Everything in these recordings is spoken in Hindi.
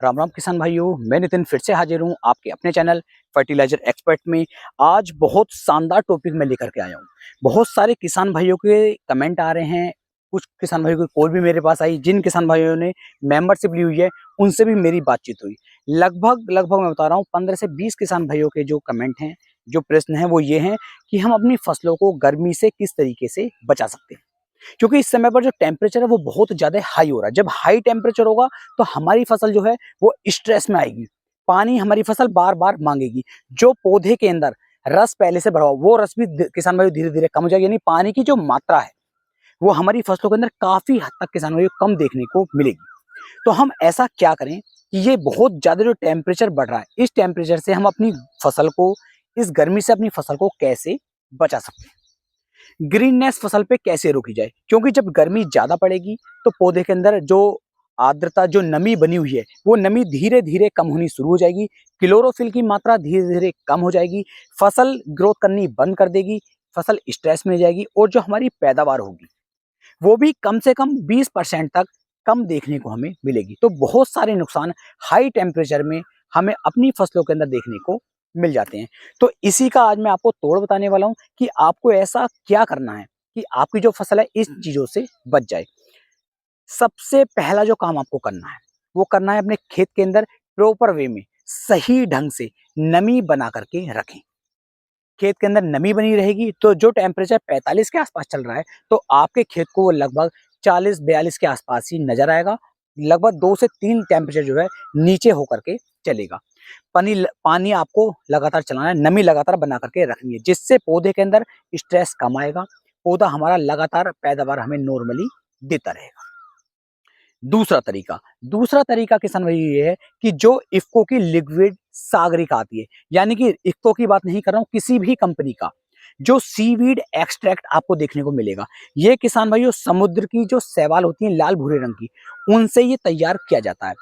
राम राम किसान भाइयों, मैं नितिन फिर से हाजिर हूँ आपके अपने चैनल फर्टिलाइजर एक्सपर्ट में। आज बहुत शानदार टॉपिक मैं लेकर के आया हूँ। बहुत सारे किसान भाइयों के कमेंट आ रहे हैं, कुछ किसान भाइयों की कॉल भी मेरे पास आई। जिन किसान भाइयों ने मेंबरशिप ली हुई है उनसे भी मेरी बातचीत हुई। लगभग लगभग मैं बता रहा हूँ 15 से 20 किसान भाइयों के जो कमेंट हैं, जो प्रश्न हैं वो ये हैं कि हम अपनी फसलों को गर्मी से किस तरीके से बचा सकते हैं। क्योंकि इस समय पर जो टेम्परेचर है वो बहुत ज्यादा हाई हो रहा है। जब हाई टेम्परेचर होगा तो हमारी फसल जो है वो स्ट्रेस में आएगी, पानी हमारी फसल बार बार मांगेगी। जो पौधे के अंदर रस पहले से भरा हुआ वो रस भी किसान भाई धीरे धीरे कम हो जाएगी, यानी पानी की जो मात्रा है वो हमारी फसलों के अंदर काफी हद तक किसान भाई कम देखने को मिलेगी। तो हम ऐसा क्या करें कि ये बहुत ज्यादा जो टेम्परेचर बढ़ रहा है, इस टेम्परेचर से हम अपनी फसल को, इस गर्मी से अपनी फसल को कैसे बचा सकते हैं, ग्रीननेस फसल पे कैसे रोकी जाए। क्योंकि जब गर्मी ज्यादा पड़ेगी तो पौधे के अंदर जो आर्द्रता, जो नमी बनी हुई है, वो नमी धीरे धीरे कम होनी शुरू हो जाएगी। क्लोरोफिल की मात्रा धीरे धीरे कम हो जाएगी, फसल ग्रोथ करनी बंद कर देगी, फसल स्ट्रेस में जाएगी और जो हमारी पैदावार होगी वो भी कम से कम 20% तक कम देखने को हमें मिलेगी। तो बहुत सारे नुकसान हाई टेम्परेचर में हमें अपनी फसलों के अंदर देखने को मिल जाते हैं। तो इसी का आज मैं आपको तोड़ बताने वाला हूं कि आपको ऐसा क्या करना है कि आपकी जो फसल है इस चीजों से बच जाए। सबसे पहला जो काम आपको करना है वो करना है अपने खेत के अंदर प्रॉपर वे में सही ढंग से नमी बना करके रखें। खेत के अंदर नमी बनी रहेगी तो जो टेम्परेचर 45 के आसपास चल रहा है तो आपके खेत को वो लगभग 40-42 के आसपास ही नजर आएगा। लगभग 2 से 3 टेम्परेचर जो है नीचे होकर के चलेगा। पानी आपको लगातार चलाना है, नमी लगातार बना करके रखनी है, जिससे पौधे के अंदर स्ट्रेस कम आएगा, पौधा हमारा लगातार पैदावार हमें नॉर्मली देता रहेगा। दूसरा तरीका किसान भाई ये है कि जो इफ्को की लिक्विड सागरिक आती है, यानी कि इफ्को की बात नहीं कर रहा हूं, किसी भी कंपनी का जो सीवीड एक्सट्रैक्ट आपको देखने को मिलेगा। ये किसान भाइयों समुद्र की जो शैवाल होती है लाल भूरे रंग की, उनसे ये तैयार किया जाता है।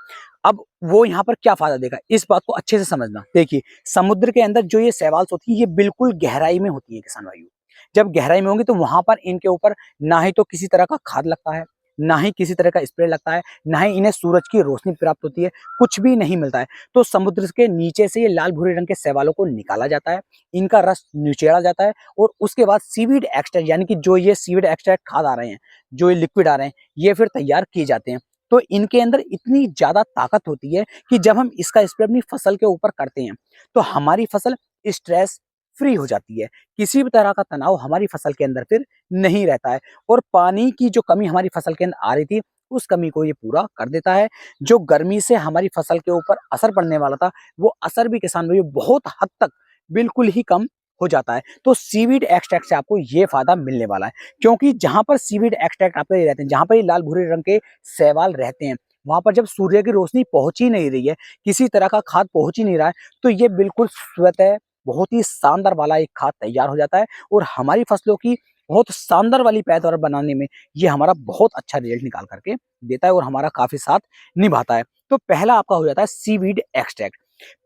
अब वो यहाँ पर क्या फायदा देगा, इस बात को अच्छे से समझना। देखिए, समुद्र के अंदर जो ये शैवाल होती है ये बिल्कुल गहराई में होती है किसान भाइयों। जब गहराई में होंगी तो वहां पर इनके ऊपर ना ही तो किसी तरह का खाद लगता है, ना ही किसी तरह का स्प्रे लगता है, ना ही इन्हें सूरज की रोशनी प्राप्त होती है, कुछ भी नहीं मिलता है। तो समुद्र के नीचे से ये लाल भूरे रंग के शैवालों को निकाला जाता है, इनका रस निचोड़ा जाता है और उसके बाद सीवीड एक्सट्रैक्ट, यानी कि जो ये सीवीड एक्सट्रैक्ट खाद आ रहे हैं, जो ये लिक्विड आ रहे हैं, ये फिर तैयार किए जाते हैं। तो इनके अंदर इतनी ज्यादा ताकत होती है कि जब हम इसका स्प्रे अपनी फसल के ऊपर करते हैं तो हमारी फसल स्ट्रेस फ्री हो जाती है, किसी भी तरह का तनाव हमारी फसल के अंदर फिर नहीं रहता है और पानी की जो कमी हमारी फसल के अंदर आ रही थी उस कमी को ये पूरा कर देता है। जो गर्मी से हमारी फसल के ऊपर असर पड़ने वाला था वो असर भी किसान भाइयों बहुत हद तक बिल्कुल ही कम हो जाता है। तो सीवीड एक्सट्रैक्ट से आपको ये फायदा मिलने वाला है, क्योंकि जहां पर सीवीड एक्सट्रैक्ट आपके रहते हैं, जहां पर ये लाल भूरे रंग के शैवाल रहते हैं, वहां पर जब सूर्य की रोशनी पहुंच ही नहीं रही है, किसी तरह का खाद पहुंच ही नहीं रहा है, तो ये बिल्कुल स्वतः बहुत ही शानदार वाला एक खाद तैयार हो जाता है और हमारी फसलों की बहुत शानदार वाली पैदावार बनाने में ये हमारा बहुत अच्छा रिजल्ट निकाल करके देता है और हमारा काफी साथ निभाता है। तो पहला आपका हो जाता है सीवीड एक्सट्रैक्ट।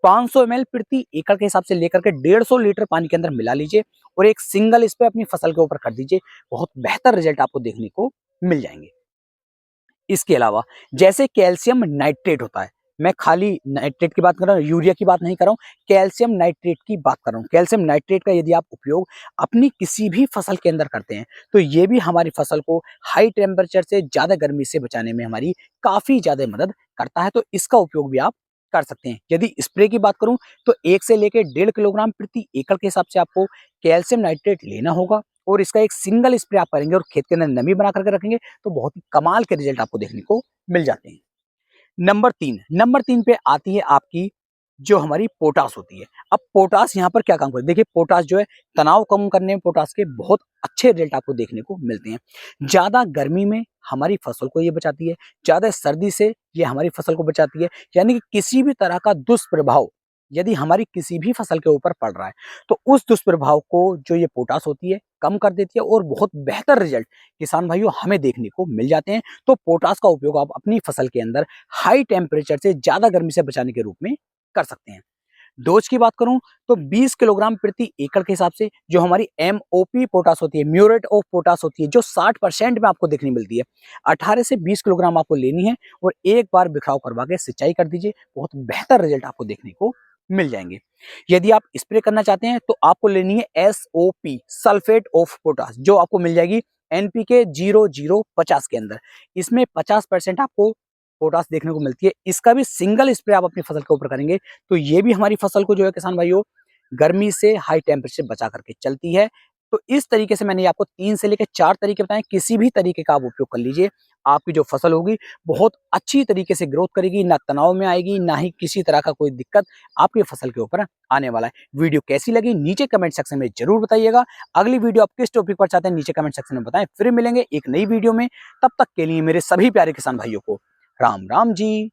500 ml प्रति एकड़ के हिसाब से लेकर के 150 लीटर पानी के अंदर मिला लीजिए और एक सिंगल स्प्रे अपनी फसल के ऊपर कर दीजिए, बहुत बेहतर रिजल्ट आपको देखने को मिल जाएंगे। इसके अलावा जैसे कैल्शियम नाइट्रेट होता है, मैं खाली नाइट्रेट की बात कर रहा हूँ, यूरिया की बात नहीं कर रहा हूँ, कैल्शियम नाइट्रेट की बात कर रहा हूँ। कैल्शियम नाइट्रेट का यदि आप उपयोग अपनी किसी भी फसल के अंदर करते हैं तो ये भी हमारी फसल को हाई टेम्परेचर से ज्यादा गर्मी से बचाने में हमारी काफी ज्यादा मदद करता है। तो इसका उपयोग भी आप कर सकते हैं। यदि स्प्रे की बात करूं तो 1 से लेकर 1.5 किलोग्राम प्रति एकड़ के हिसाब से आपको कैल्शियम नाइट्रेट लेना होगा और इसका एक सिंगल स्प्रे आप करेंगे और खेत के अंदर नमी बना करके रखेंगे तो बहुत ही कमाल के रिजल्ट आपको देखने को मिल जाते हैं। नंबर 3 पे आती है आपकी जो हमारी पोटास होती है। अब पोटास यहाँ पर क्या काम करती है, देखिए पोटास जो है तनाव कम करने में पोटास के बहुत अच्छे रिजल्ट आपको देखने को मिलते हैं। ज्यादा गर्मी में हमारी फसल को ये बचाती है, ज्यादा सर्दी से ये हमारी फसल को बचाती है, यानी कि किसी भी तरह का दुष्प्रभाव यदि हमारी किसी भी फसल के ऊपर पड़ रहा है तो उस दुष्प्रभाव को जो ये पोटास होती है कम कर देती है और बहुत बेहतर रिजल्ट किसान भाइयों हमें देखने को मिल जाते हैं। तो पोटास का उपयोग आप अपनी फसल के अंदर हाई टेम्परेचर से ज्यादा गर्मी से बचाने के रूप में कर सकते हैं। डोज की बात करूं तो 20 किलोग्राम प्रति एकड़ के हिसाब से जो हमारी MOP पोटास होती है, म्यूरेट ऑफ पोटास होती है, जो 60% में आपको देखने मिलती है, 18 से 20 किलोग्राम आपको लेनी है और एक बार बिखराव करवा के सिंचाई कर दीजिए, बहुत बेहतर रिजल्ट आपको देखने को मिल जाएंगे। यदि आप स्प्रे करना चाहते हैं तो आपको लेनी है SOP, सल्फेट ऑफ पोटास, जो आपको मिल जाएगी NPK 0050 के अंदर। इसमें 50% आपको पोटास देखने को मिलती है। इसका भी सिंगल स्प्रे आप अपनी फसल के ऊपर करेंगे तो ये भी हमारी फसल को जो है किसान भाइयों गर्मी से हाई टेम्परेचर बचा करके चलती है। तो इस तरीके से मैंने आपको 3 से लेकर 4 तरीके बताए, किसी भी तरीके का आप उपयोग कर लीजिए, आपकी जो फसल होगी बहुत अच्छी तरीके से ग्रोथ करेगी, ना तनाव में आएगी, ना ही किसी तरह का कोई दिक्कत आपकी फसल के ऊपर आने वाला है। वीडियो कैसी लगी नीचे कमेंट सेक्शन में जरूर बताइएगा। अगली वीडियो आप किस टॉपिक पर चाहते हैं नीचे कमेंट सेक्शन में बताएं। फिर मिलेंगे एक नई वीडियो में, तब तक के लिए मेरे सभी प्यारे किसान भाइयों को राम राम जी।